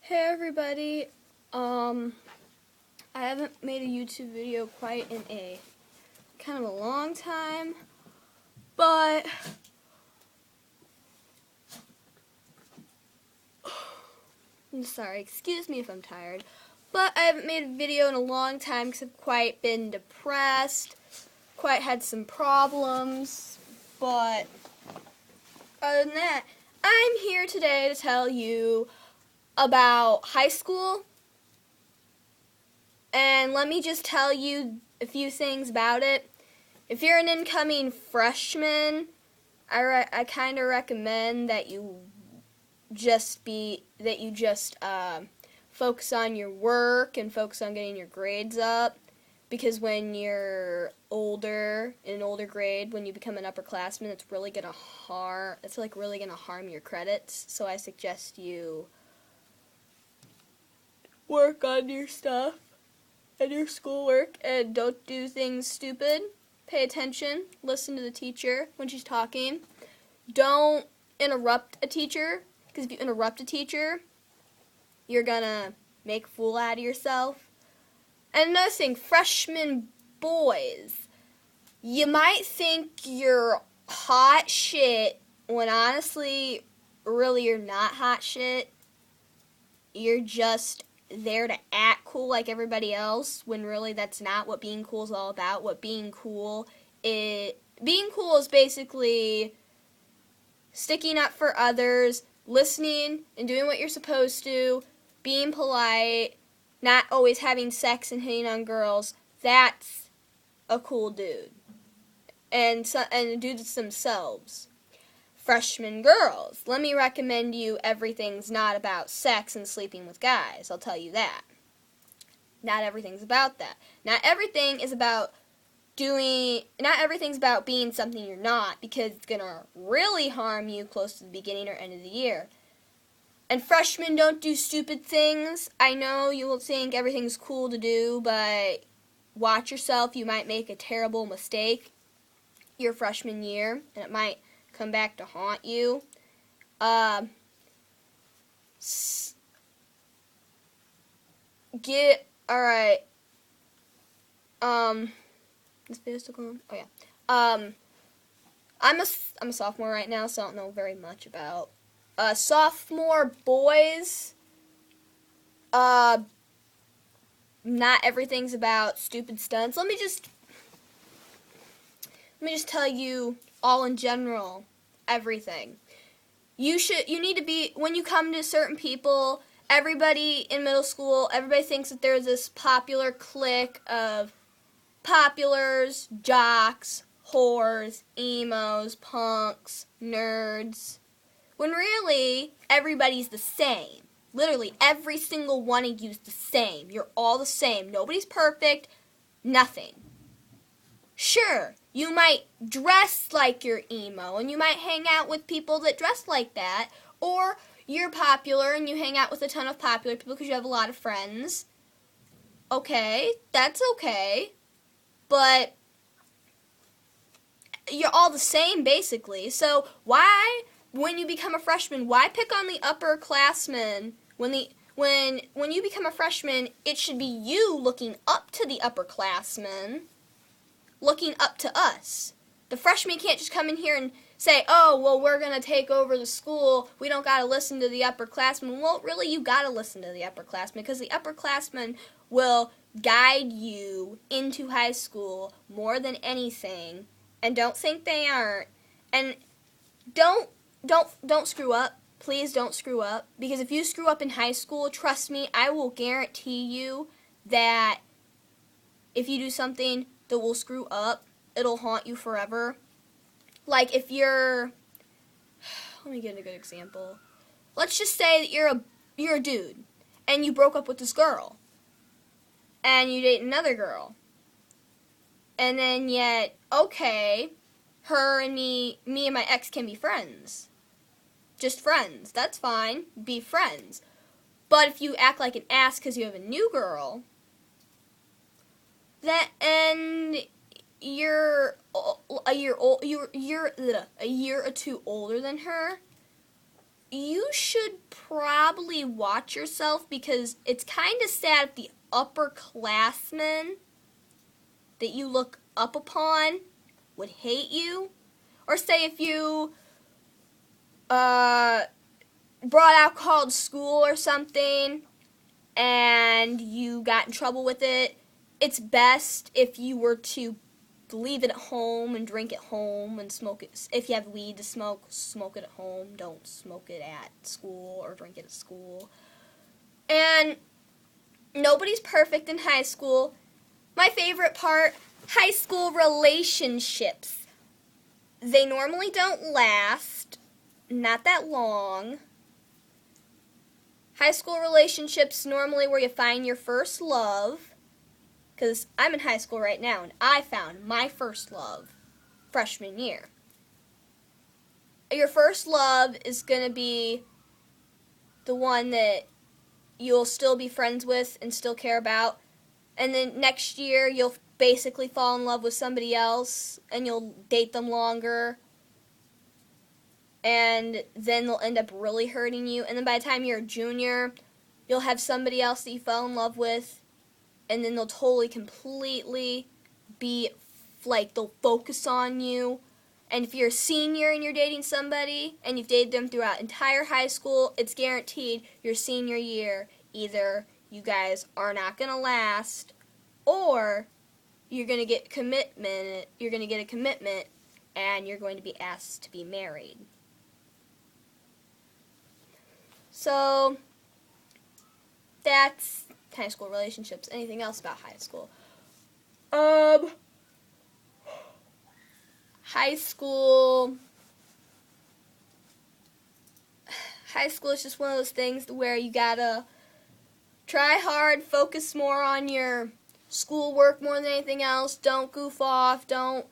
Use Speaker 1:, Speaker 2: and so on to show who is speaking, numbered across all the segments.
Speaker 1: Hey everybody, I haven't made a YouTube video quite in a kind of a long time, but I'm sorry, excuse me if I'm tired, but I haven't made a video in a long time because I've quite been depressed, quite had some problems, but other than that, I'm here today to tell you about high school. And let me just tell you a few things about it. If you're an incoming freshman, I kind of recommend that you just focus on your work and focus on getting your grades up, because when you're older, in an older grade, when you become an upperclassman, it's really gonna harm your credits. So I suggest you work on your stuff and your schoolwork and don't do things stupid. Pay attention, listen to the teacher when she's talking. Don't interrupt a teacher, because if you interrupt a teacher, you're gonna make a fool out of yourself. And another thing, freshman boys, you might think you're hot shit when honestly, really you're not hot shit. You're just there to act cool like everybody else, when really that's not what being cool is all about. Being cool is basically sticking up for others, listening and doing what you're supposed to, being polite, not always having sex and hitting on girls. That's a cool dude. And dudes themselves. Freshman girls, let me recommend you Everything's Not About Sex and Sleeping with Guys. I'll tell you that. Not everything's about that. Not everything's about being something you're not, because it's going to really harm you close to the beginning or end of the year. And freshmen, don't do stupid things. I know you will think everything's cool to do, but watch yourself. You might make a terrible mistake your freshman year, and it might come back to haunt you. Alright. This video still going? Oh yeah. I'm a sophomore right now, so I don't know very much about sophomore boys. Not everything's about stupid stunts. Let me just tell you all in general everything. You need to be, when you come to certain people, everybody in middle school, everybody thinks that there's this popular clique of populars, jocks, whores, emos, punks, nerds, when really everybody's the same. Literally every single one of you's the same. You're all the same. Nobody's perfect. Nothing. Sure, you might dress like you're emo, and you might hang out with people that dress like that, or you're popular and you hang out with a ton of popular people because you have a lot of friends. Okay, that's okay, but you're all the same basically. So why, when you become a freshman, why pick on the upperclassmen? When you become a freshman, it should be you looking up to the upperclassmen, looking up to us. The freshmen can't just come in here and say, oh, well, we're going to take over the school. We don't got to listen to the upperclassmen. Well, really, you got to listen to the upperclassmen, because the upperclassmen will guide you into high school more than anything. And don't think they aren't. And don't screw up. Please don't screw up. Because if you screw up in high school, trust me, I will guarantee you that if you do something that will screw up, it'll haunt you forever. Like if you're, let me get a good example. Let's just say that you're a dude and you broke up with this girl and you date another girl. And then yet, okay, her and me and my ex can be friends. Just friends. That's fine. Be friends. But if you act like an ass because you have a new girl, and you're a year or two older than her, you should probably watch yourself, because it's kind of sad if the upperclassmen that you look up upon would hate you. Or say if you brought alcohol to school or something and you got in trouble with it, it's best if you were to leave it at home and drink at home and smoke it. If you have weed to smoke, smoke it at home. Don't smoke it at school or drink it at school. And nobody's perfect in high school. My favorite part, high school relationships. They normally don't last, not that long. High school relationships normally where you find your first love. Because I'm in high school right now, and I found my first love freshman year. Your first love is going to be the one that you'll still be friends with and still care about. And then next year, you'll basically fall in love with somebody else, and you'll date them longer. And then they'll end up really hurting you. And then by the time you're a junior, you'll have somebody else that you fell in love with. And then they'll totally, completely be, like, they'll focus on you. And if you're a senior and you're dating somebody, and you've dated them throughout entire high school, it's guaranteed your senior year, either you guys are not going to last, or you're going to get commitment, you're going to get a commitment, and you're going to be asked to be married. So, that's high school relationships. Anything else about high school? High school is just one of those things where you gotta try hard, focus more on your schoolwork more than anything else. Don't goof off. Don't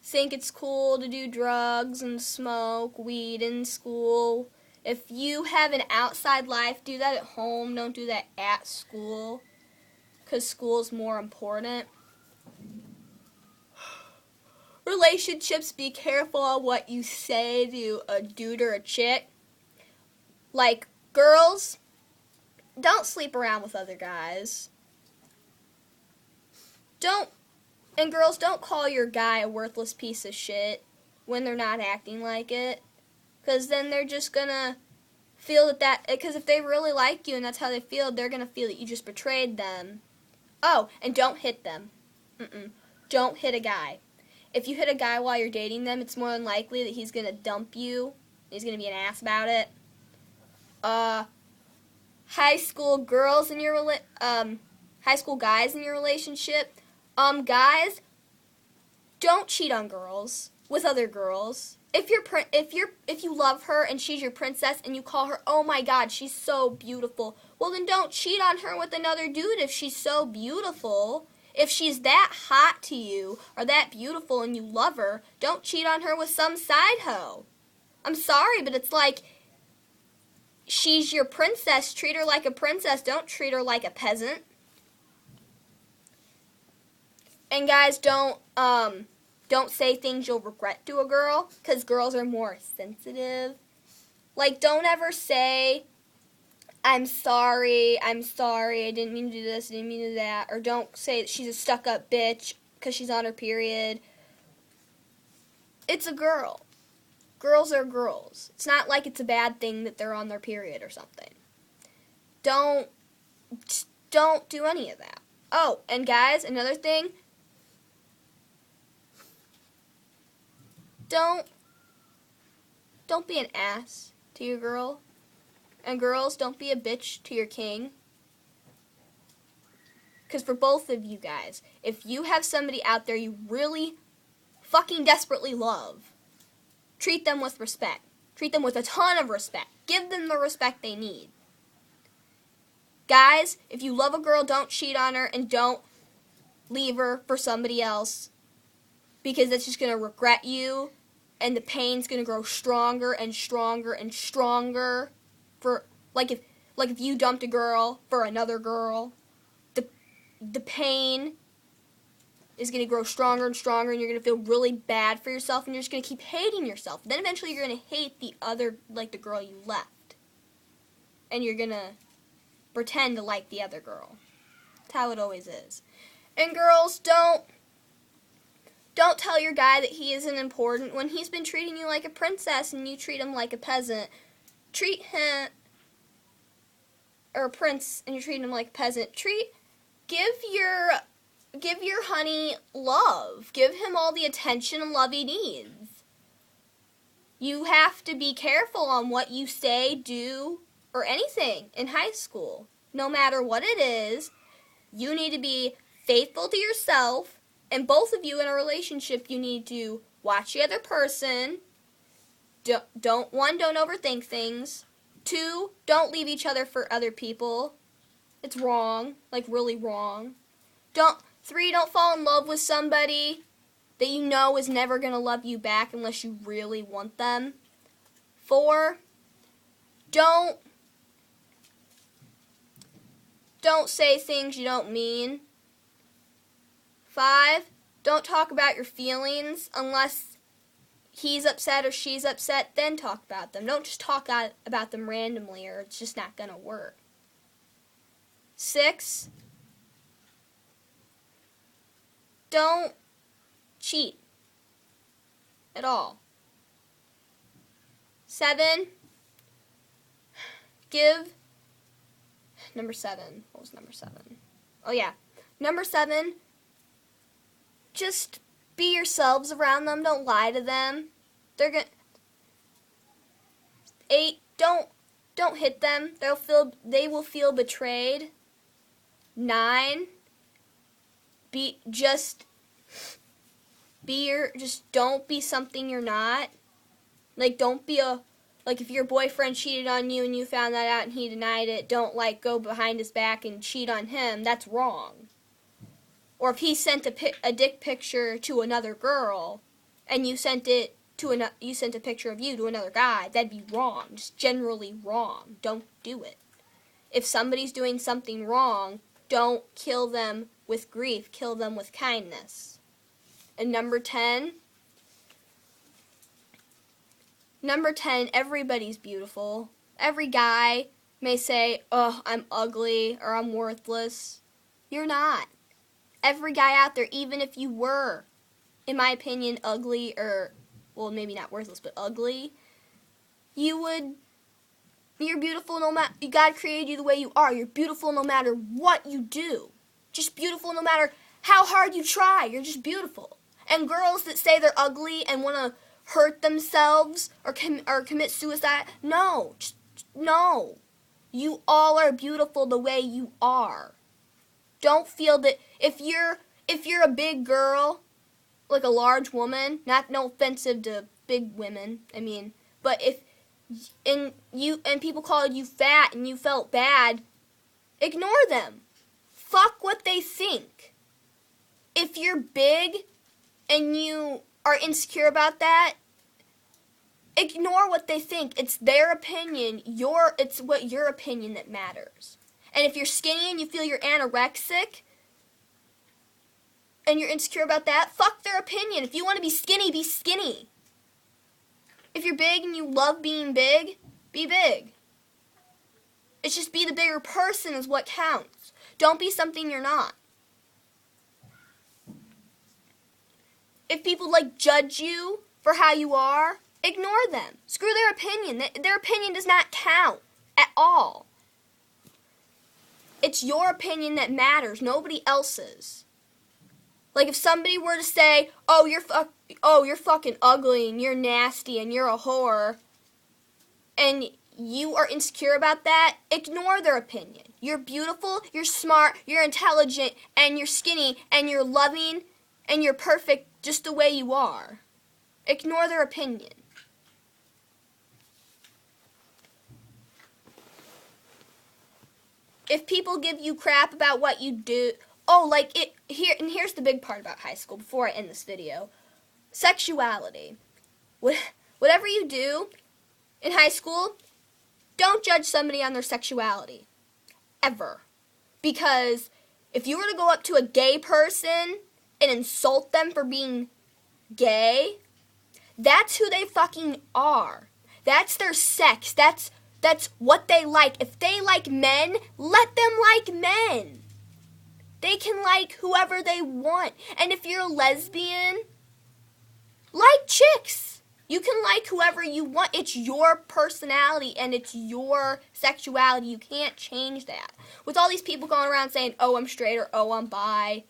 Speaker 1: think it's cool to do drugs and smoke weed in school. If you have an outside life, do that at home. Don't do that at school, because school's more important. Relationships, be careful of what you say to a dude or a chick. Like, girls, don't sleep around with other guys. And girls, don't call your guy a worthless piece of shit when they're not acting like it. Because then they're just going to feel because if they really like you and that's how they feel, they're going to feel that you just betrayed them. Oh, and don't hit them. Don't hit a guy. If you hit a guy while you're dating them, it's more than likely that he's going to dump you. He's going to be an ass about it. High school girls in your high school guys in your relationship. Guys, don't cheat on girls with other girls. If you love her and she's your princess and you call her, oh my God, she's so beautiful, well then don't cheat on her with another dude if she's so beautiful. If she's that hot to you or that beautiful and you love her, don't cheat on her with some side hoe. I'm sorry, but it's like, she's your princess. Treat her like a princess. Don't treat her like a peasant. And guys, don't say things you'll regret to a girl, because girls are more sensitive. Like, don't ever say, I'm sorry, I didn't mean to do this, I didn't mean to do that. Or don't say that she's a stuck-up bitch because she's on her period. It's a girl. Girls are girls. It's not like it's a bad thing that they're on their period or something. Don't do any of that. Oh, and guys, another thing. Don't be an ass to your girl. And girls, don't be a bitch to your king. Because for both of you guys, if you have somebody out there you really fucking desperately love, treat them with respect. Treat them with a ton of respect. Give them the respect they need. Guys, if you love a girl, don't cheat on her and don't leave her for somebody else, because that's just going to regret you, and the pain's going to grow stronger and stronger and stronger. For like if you dumped a girl for another girl, the pain is going to grow stronger and stronger, and you're going to feel really bad for yourself, and you're just going to keep hating yourself. Then eventually you're going to hate the other, like the girl you left. and you're gonna pretend to like the other girl. That's how it always is. And girls, don't tell your guy that he isn't important when he's been treating you like a princess and you treat him like a peasant. Treat him, or a prince, and you treat him like a peasant. Give your honey love. Give him all the attention and love he needs. You have to be careful on what you say, do, or anything in high school. No matter what it is, you need to be faithful to yourself, and both of you in a relationship, you need to watch the other person. Don't overthink things. 2, don't leave each other for other people. It's wrong, like really wrong. 3, don't fall in love with somebody that you know is never going to love you back unless you really want them. 4, don't say things you don't mean. 5, don't talk about your feelings unless he's upset or she's upset, then talk about them. Don't just talk about them randomly, or it's just not going to work. 6, don't cheat at all. 7, number 7. What was number 7? Oh yeah. Number 7, just be yourselves around them. Don't lie to them. 8, don't hit them. They will feel betrayed. 9, just don't be something you're not. Like, don't be if your boyfriend cheated on you and you found that out and he denied it, don't go behind his back and cheat on him. That's wrong. Or if he sent a dick picture to another girl and you sent a picture of you to another guy, that'd be wrong. Just generally wrong. Don't do it. If somebody's doing something wrong, don't kill them with grief. Kill them with kindness. And number 10, everybody's beautiful. Every guy may say, "Oh, I'm ugly," or "I'm worthless." You're not. Every guy out there, even if you were, in my opinion, ugly, or, well, maybe not worthless, but ugly, you're beautiful no matter, God created you the way you are. You're beautiful no matter what you do. Just beautiful no matter how hard you try. You're just beautiful. And girls that say they're ugly and want to hurt themselves or commit suicide, no. No. You all are beautiful the way you are. Don't feel that if you're a big girl, like a large woman, no offensive to big women, but if people called you fat and you felt bad, ignore them. Fuck what they think. If you're big and you are insecure about that, ignore what they think. It's their opinion. It's your opinion that matters. And if you're skinny and you feel you're anorexic and you're insecure about that, fuck their opinion. If you want to be skinny, be skinny. If you're big and you love being big, be big. It's just be the bigger person is what counts. Don't be something you're not. If people judge you for how you are, ignore them. Screw their opinion. Their opinion does not count at all. It's your opinion that matters, nobody else's. If somebody were to say, "Oh, you're fucking ugly and you're nasty and you're a whore," and you are insecure about that, ignore their opinion. You're beautiful, you're smart, you're intelligent, and you're skinny, and you're loving, and you're perfect just the way you are. Ignore their opinion. If people give you crap about what you do, here's the big part about high school before I end this video. Sexuality. Whatever you do in high school, don't judge somebody on their sexuality. Ever. Because if you were to go up to a gay person and insult them for being gay, that's who they fucking are. That's their sex. That's That's what they like. If they like men, let them like men. They can like whoever they want. And if you're a lesbian, like chicks. You can like whoever you want. It's your personality and it's your sexuality. You can't change that. With all these people going around saying, oh, I'm straight or oh, I'm bi,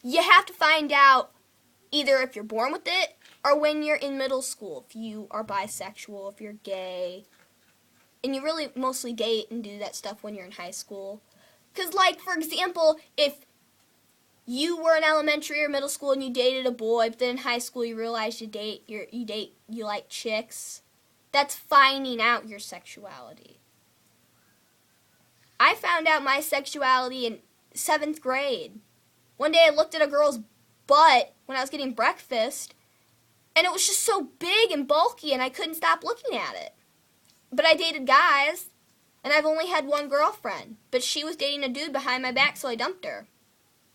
Speaker 1: you have to find out either if you're born with it or when you're in middle school, if you are bisexual, if you're gay. And you really mostly date and do that stuff when you're in high school. Because, like, for example, if you were in elementary or middle school and you dated a boy, but then in high school you realized you like chicks, that's finding out your sexuality. I found out my sexuality in 7th grade. One day I looked at a girl's butt when I was getting breakfast, and it was just so big and bulky, and I couldn't stop looking at it. But I dated guys, and I've only had one girlfriend. But she was dating a dude behind my back, so I dumped her.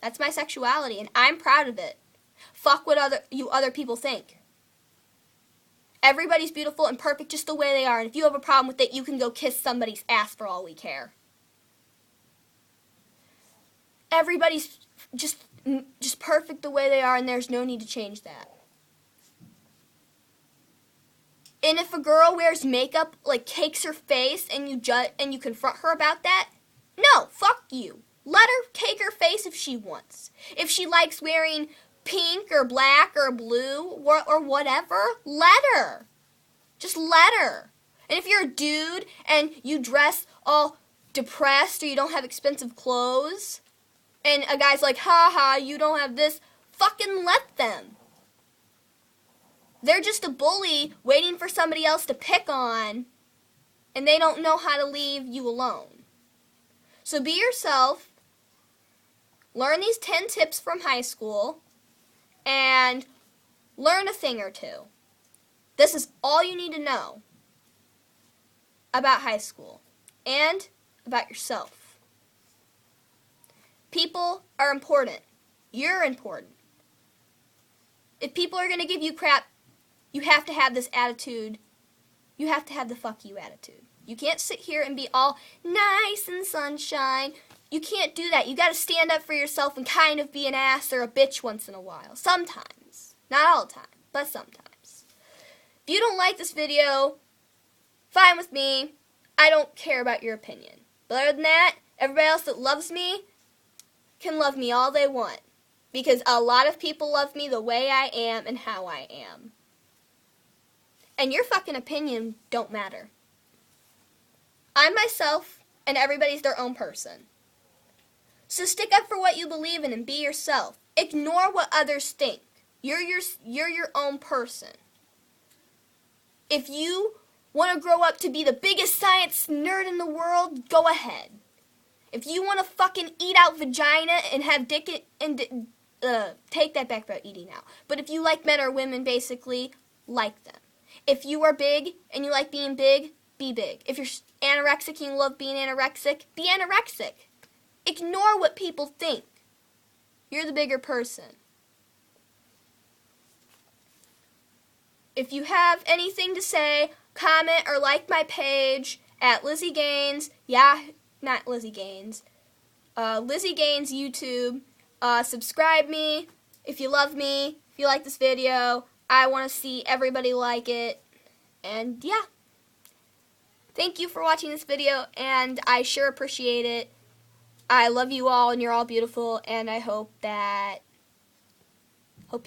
Speaker 1: That's my sexuality, and I'm proud of it. Fuck what other people think. Everybody's beautiful and perfect just the way they are, and if you have a problem with it, you can go kiss somebody's ass for all we care. Everybody's just perfect the way they are, and there's no need to change that. And if a girl wears makeup, like cakes her face, and you confront her about that, no, fuck you. Let her cake her face if she wants. If she likes wearing pink or black or blue or whatever, let her. Just let her. And if you're a dude and you dress all depressed or you don't have expensive clothes, and a guy's like, ha, you don't have this, fucking let them. They're just a bully waiting for somebody else to pick on, and they don't know how to leave you alone. So be yourself, learn these 10 tips from high school, and learn a thing or two. This is all you need to know about high school and about yourself. People are important. You're important. If people are going to give you crap, you have to have this attitude. You have to have the fuck you attitude. You can't sit here and be all nice and sunshine. You can't do that. You got to stand up for yourself and kind of be an ass or a bitch once in a while. Sometimes. Not all the time, but sometimes. If you don't like this video, fine with me. I don't care about your opinion. But other than that, everybody else that loves me can love me all they want. Because a lot of people love me the way I am and how I am. And your fucking opinion don't matter. I'm myself, and everybody's their own person. So stick up for what you believe in and be yourself. Ignore what others think. You're your own person. If you want to grow up to be the biggest science nerd in the world, go ahead. If you want to fucking eat out vagina and have dick and take that back about eating out. But if you like men or women, basically, like them. If you are big and you like being big, be big. If you're anorexic and you love being anorexic, be anorexic. Ignore what people think. You're the bigger person. If you have anything to say, comment or like my page at Lizzie Gaines. Yeah, not Lizzie Gaines. Lizzie Gaines YouTube. Subscribe me if you love me. If you like this video, I want to see everybody like it. And yeah. Thank you for watching this video, and I sure appreciate it. I love you all, and you're all beautiful, and I hope you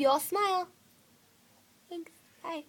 Speaker 1: all smile. Thanks. Bye.